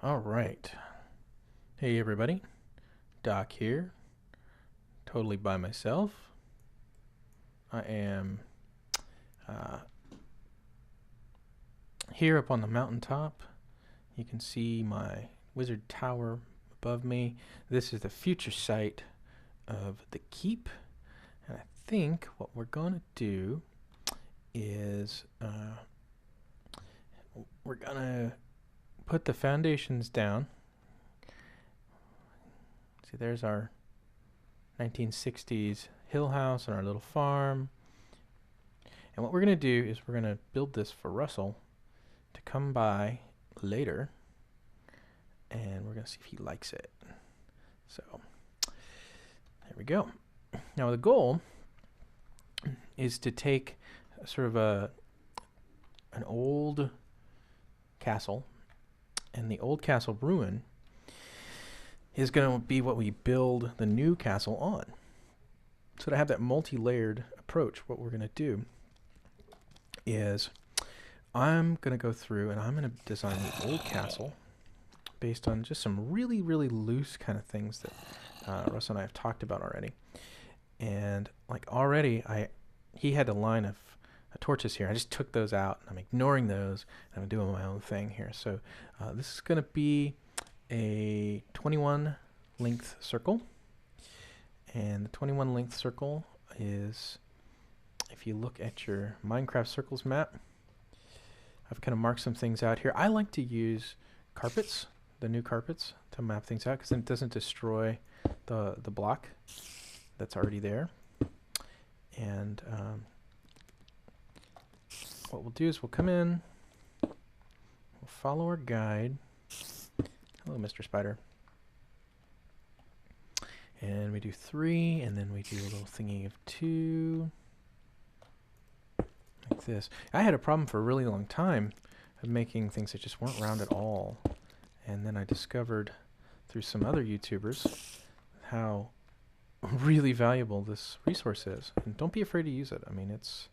All right. Hey everybody, Doc here, totally by myself. I am here up on the mountaintop. You can see my wizard tower above me. This is the future site of the keep, and I think what we're going to do is we're going to put the foundations down. See, there's our 1960s hill house and our little farm. And what we're going to do is we're going to build this for Russell to come by later, and we're going to see if he likes it. So there we go. Now the goal is to take sort of an old castle, and the old castle ruin is going to be what we build the new castle on. So to have that multi-layered approach, what we're going to do is I'm going to go through and I'm going to design the old castle based on just some really, really loose kind of things that Russ and I have talked about already. And like already, he had a line of torches here. I just took those out, and I'm ignoring those, and I'm doing my own thing here. So this is going to be a 21 length circle, and the 21 length circle is, if you look at your Minecraft circles map, I've kind of marked some things out here. I like to use carpets, the new carpets, to map things out because then it doesn't destroy the block that's already there. And what we'll do is we'll come in, we'll follow our guide. Hello, Mr. Spider. And we do 3, and then we do a little thingy of 2. Like this. I had a problem for a really long time of making things that just weren't round at all. And then I discovered through some other YouTubers how really valuable this resource is. And don't be afraid to use it. I mean, it's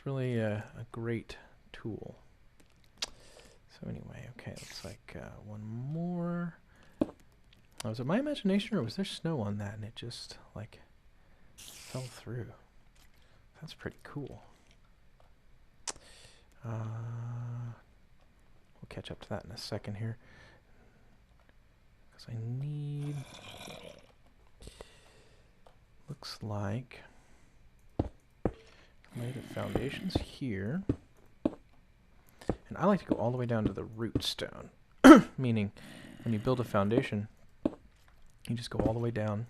really a great tool. So anyway, okay, looks like one more. Oh, was it my imagination, or was there snow on that and it just like fell through? That's pretty cool. We'll catch up to that in a second here, because I need, looks like, lay the foundations here. And I like to go all the way down to the root stone, meaning when you build a foundation, you just go all the way down,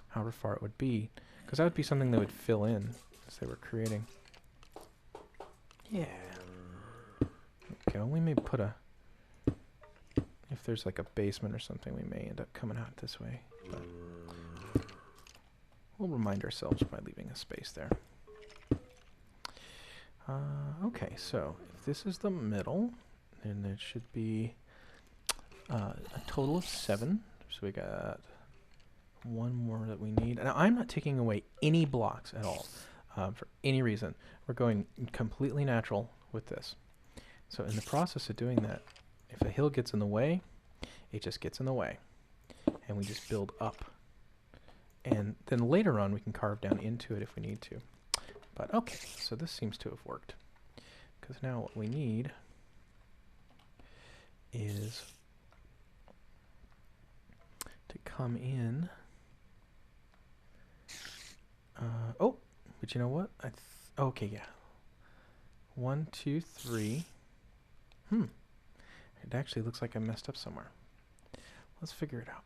however far it would be, because that would be something that would fill in as they were creating. Yeah. There we go. We may put a, if there's like a basement or something, we may end up coming out this way. But we'll remind ourselves by leaving a space there. Okay, so if this is the middle, then it should be a total of 7. So we got one more that we need. Now, I'm not taking away any blocks at all for any reason. We're going completely natural with this. So in the process of doing that, if a hill gets in the way, it just gets in the way. And we just build up. And then later on, we can carve down into it if we need to. But okay, so this seems to have worked. Because now what we need is to come in. Oh, but you know what? Okay, yeah. 1, 2, 3. It actually looks like I messed up somewhere. Let's figure it out.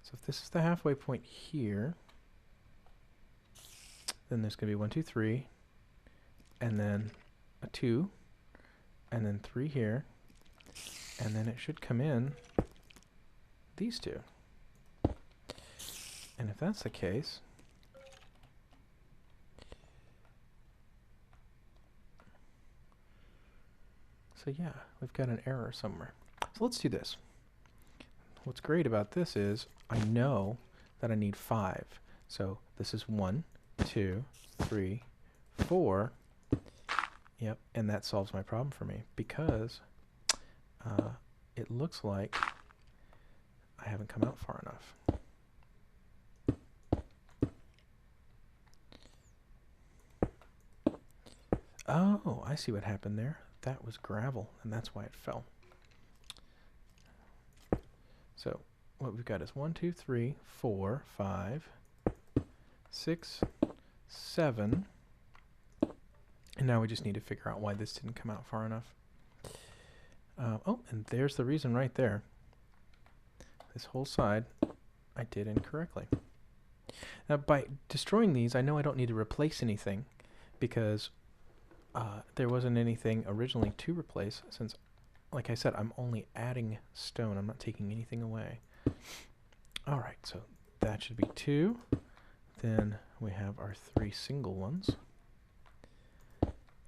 So if this is the halfway point here, then there's going to be 1, 2, 3, and then a 2, and then 3 here, and then it should come in these 2. And if that's the case, so yeah, we've got an error somewhere. So let's do this. What's great about this is I know that I need 5. So this is 1, 2, 3, 4. Yep, and that solves my problem for me, because it looks like I haven't come out far enough. Oh, I see what happened there. That was gravel, and that's why it fell. So what we've got is 1, 2, 3, 4, 5, 6, 7. And now we just need to figure out why this didn't come out far enough. Oh, and there's the reason right there. This whole side I did incorrectly. Now by destroying these, I know I don't need to replace anything because there wasn't anything originally to replace, since, like I said, I'm only adding stone. I'm not taking anything away. All right, so that should be 2. Then we have our 3 single ones.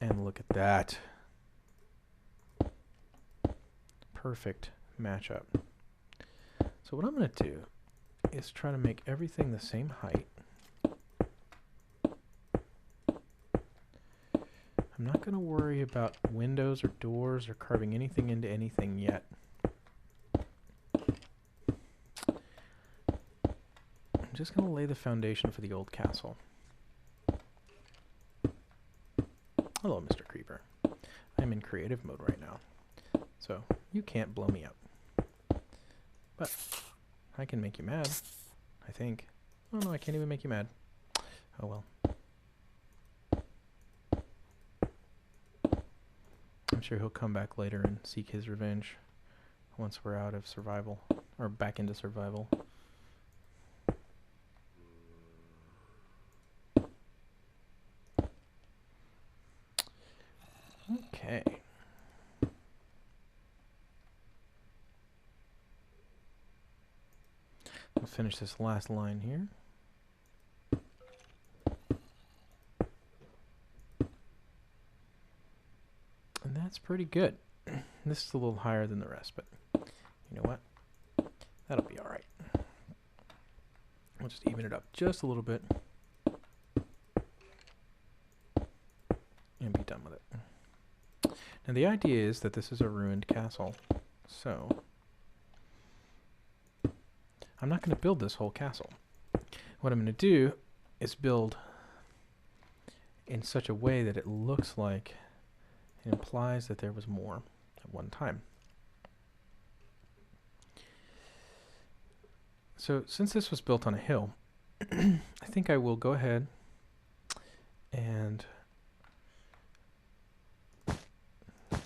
And look at that. Perfect matchup. So what I'm going to do is try to make everything the same height. I'm not going to worry about windows or doors or carving anything into anything yet. I'm just going to lay the foundation for the old castle. Hello, Mr. Creeper. I'm in creative mode right now, so you can't blow me up. But I can make you mad, I think. Oh no, I can't even make you mad. Oh well. I'm sure he'll come back later and seek his revenge once we're out of survival, or back into survival. Okay. I'll finish this last line here. And that's pretty good. This is a little higher than the rest, but you know what? That'll be alright. We'll just even it up just a little bit and be done with it. Now the idea is that this is a ruined castle, so I'm not going to build this whole castle. What I'm going to do is build in such a way that it looks like it implies that there was more at one time. So since this was built on a hill, I think I will go ahead and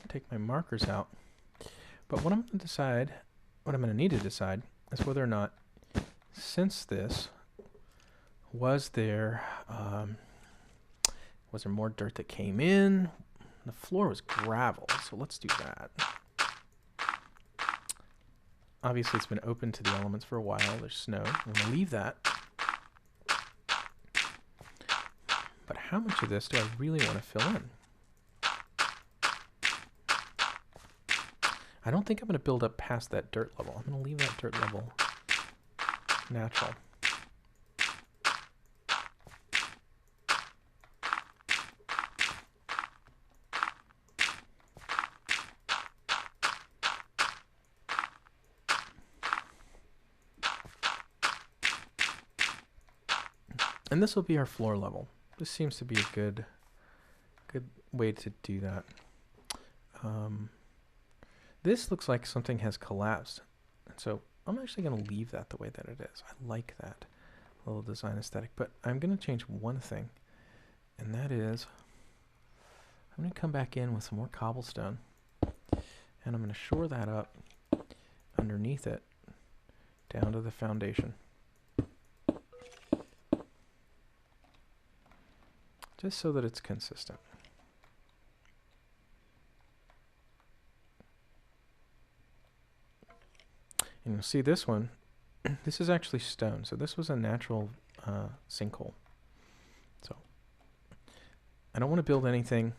take my markers out. But what I'm going to decide, what I'm going to need to decide, is whether or not, since this was there more dirt that came in? The floor was gravel, so let's do that. Obviously it's been open to the elements for a while. There's snow. I'm going to leave that. But how much of this do I really want to fill in? I don't think I'm going to build up past that dirt level. I'm going to leave that dirt level natural. And this will be our floor level. This seems to be a good way to do that. This looks like something has collapsed. And so I'm actually going to leave that the way that it is. I like that little design aesthetic. But I'm going to change one thing. And that is, I'm going to come back in with some more cobblestone. And I'm going to shore that up underneath it down to the foundation. Just so that it's consistent. And you'll see this one, this is actually stone. So this was a natural sinkhole. So I don't want to build anything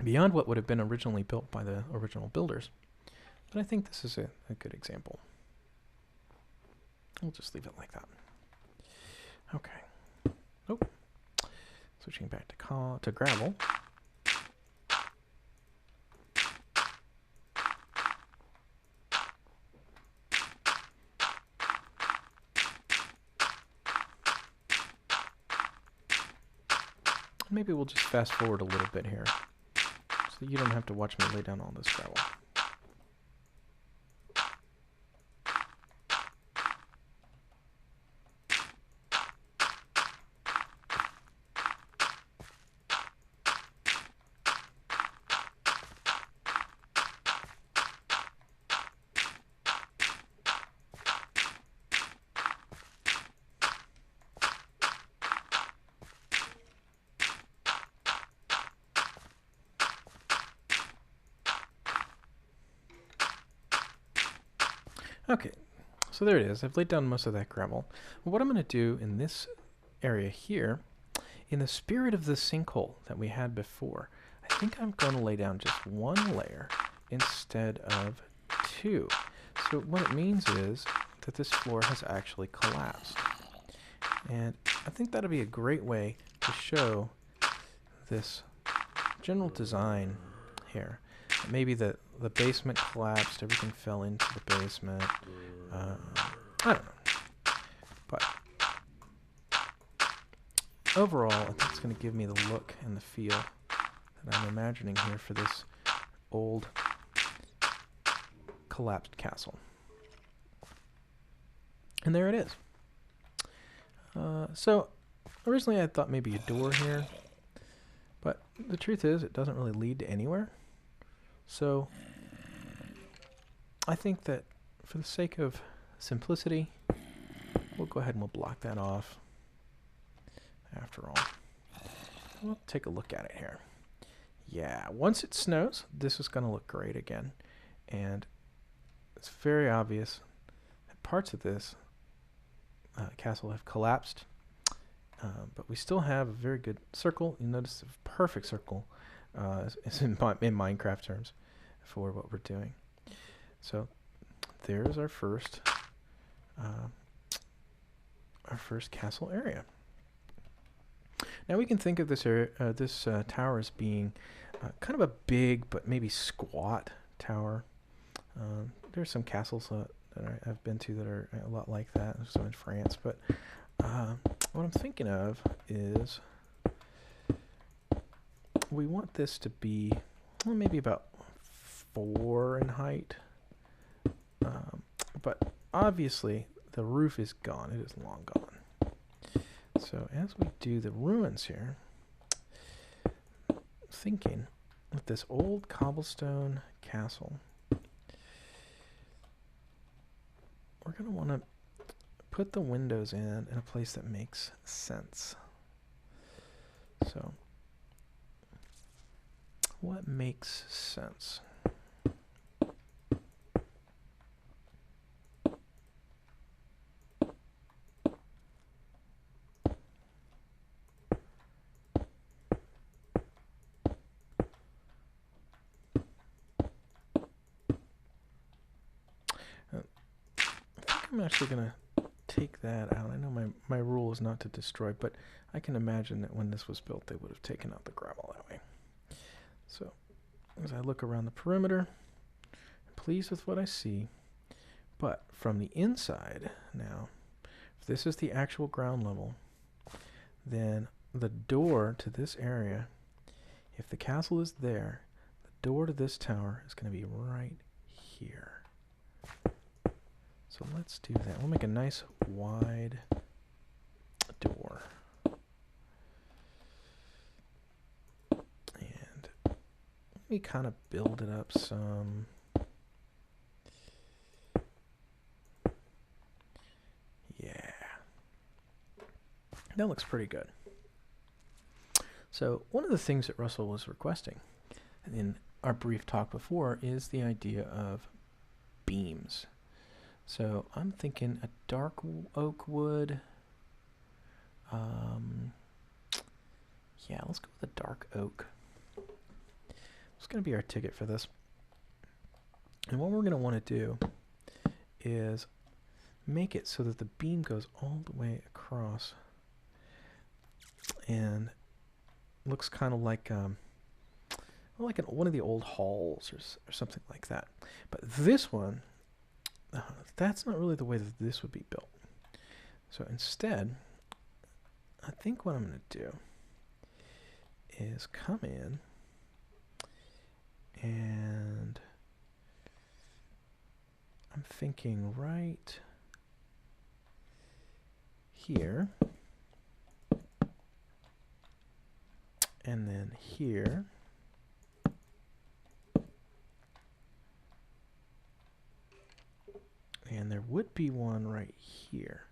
beyond what would have been originally built by the original builders. But I think this is a good example. We'll just leave it like that. Okay. Oh. Switching back to gravel. Maybe we'll just fast forward a little bit here, so you don't have to watch me lay down all this gravel. Okay, so there it is. I've laid down most of that gravel. Well, what I'm going to do in this area here, in the spirit of the sinkhole that we had before, I think I'm going to lay down just one layer instead of two. So what it means is that this floor has actually collapsed. And I think that'll be a great way to show this general design here. Maybe the basement collapsed, everything fell into the basement. I don't know. But overall, I think it's going to give me the look and the feel that I'm imagining here for this old collapsed castle. And there it is. So originally I thought maybe a door here, but the truth is it doesn't really lead to anywhere. So I think that for the sake of simplicity, we'll go ahead and we'll block that off. After all, we'll take a look at it here. Yeah, once it snows, this is going to look great again. And it's very obvious that parts of this castle have collapsed, but we still have a very good circle. You notice a perfect circle is in Minecraft terms for what we're doing. So there's our first castle area. Now we can think of this area, this tower as being kind of a big but maybe squat tower. There's some castles that I've been to that are a lot like that. There's some in France, but what I'm thinking of is we want this to be maybe about 4 in height, but obviously the roof is gone. It is long gone. So as we do the ruins here, thinking with this old cobblestone castle, we're going to want to put the windows in a place that makes sense. So what makes sense? I'm actually going to take that out. I know my rule is not to destroy, but I can imagine that when this was built, they would have taken out the gravel that way. So as I look around the perimeter, I'm pleased with what I see. But from the inside now, if this is the actual ground level, then the door to this area, if the castle is there, the door to this tower is going to be right here. So let's do that. We'll make a nice wide door. And let me kind of build it up some. Yeah. That looks pretty good. So one of the things that Russell was requesting in our brief talk before is the idea of beams. So I'm thinking a dark oak wood. Yeah, let's go with a dark oak. It's going to be our ticket for this. And what we're going to want to do is make it so that the beam goes all the way across and looks kind of like one of the old halls or something like that. But this one, that's not really the way that this would be built. So instead, I think what I'm going to do is come in and I'm thinking right here and then here. And there would be one right here,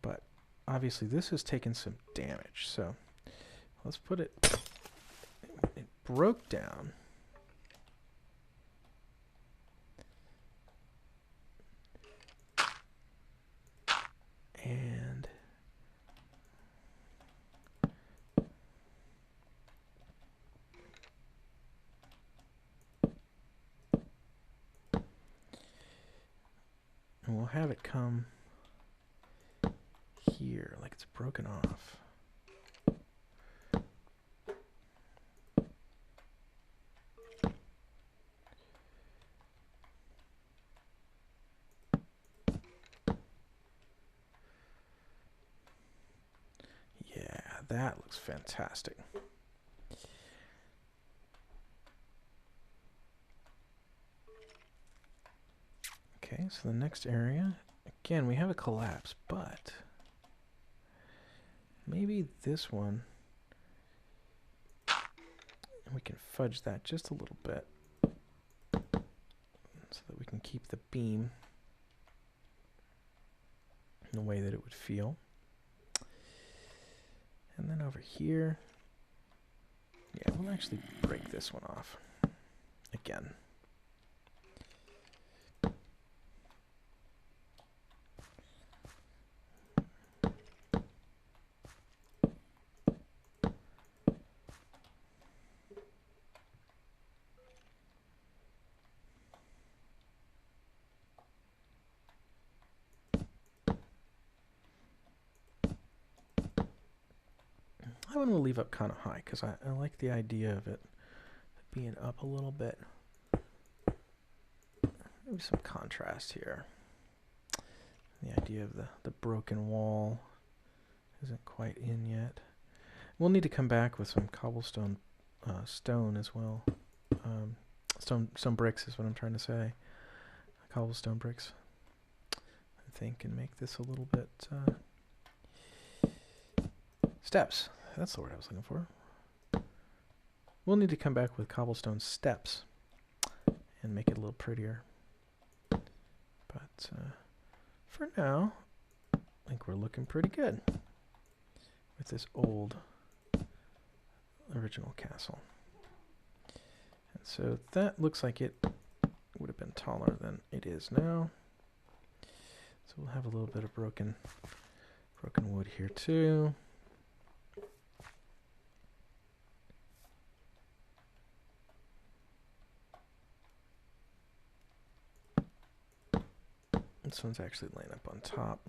but obviously this has taken some damage, so let's put it, it broke down. And we'll have it come here, like it's broken off. Yeah, that looks fantastic. Okay, so the next area, again, we have a collapse, but maybe this one, we can fudge that just a little bit so that we can keep the beam in the way that it would feel. And then over here, yeah, we'll actually break this one off again. That one will leave up kind of high because I like the idea of it being up a little bit. Maybe some contrast here. The idea of the broken wall isn't quite in yet. We'll need to come back with some cobblestone stone as well. Stone bricks is what I'm trying to say. Cobblestone bricks, I think, and make this a little bit steps. That's the word I was looking for. We'll need to come back with cobblestone steps and make it a little prettier. But for now, I think we're looking pretty good with this old original castle. And so that looks like it would have been taller than it is now. So we'll have a little bit of broken wood here too. This one's actually laying up on top.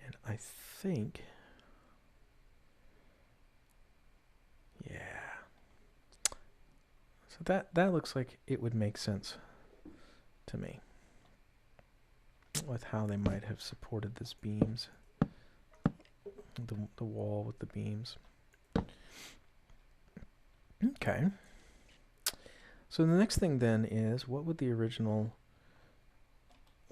And I think, yeah. So that looks like it would make sense to me with how they might have supported these beams, the wall with the beams. Okay. So the next thing then is, what would the original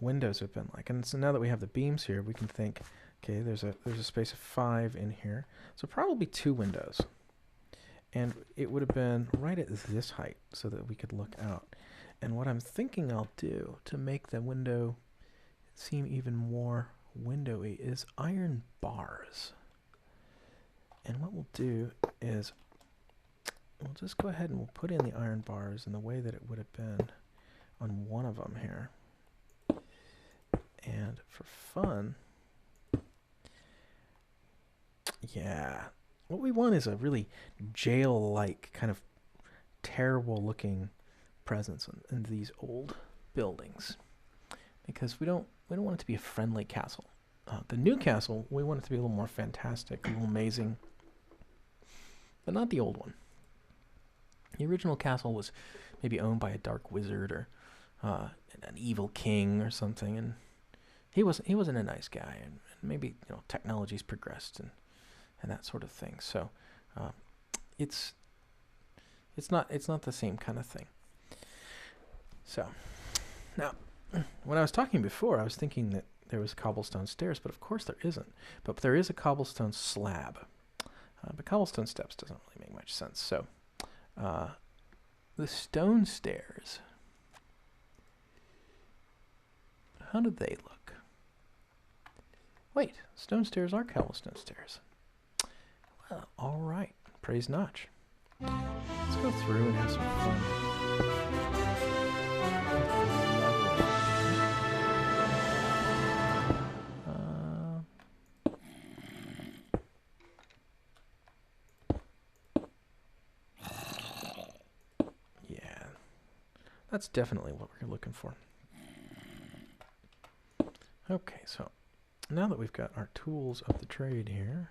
windows have been like? And so now that we have the beams here, we can think, okay, there's a space of 5 in here, so probably 2 windows. And it would have been right at this height so that we could look out. And what I'm thinking I'll do to make the window seem even more windowy is iron bars. And what we'll do is we'll just go ahead and we'll put in the iron bars in the way that it would have been on one of them here. And for fun, yeah, what we want is a really jail-like kind of terrible looking presence in these old buildings, because we don't want it to be a friendly castle. The new castle, we want it to be a little more fantastic, a little amazing, but not the old one. The original castle was maybe owned by a dark wizard or an evil king or something, and he wasn't a nice guy, and maybe technology's progressed and that sort of thing. So it's not the same kind of thing. So now, when I was talking before, I was thinking that there was cobblestone stairs, but of course there isn't. But there is a cobblestone slab. But cobblestone steps doesn't really make much sense. So the stone stairs, how do they look? Wait, stone stairs are cobblestone stairs. Well, all right. Praise Notch. Let's go through and have some fun. Yeah, that's definitely what we're looking for. Okay, so now that we've got our tools of the trade here,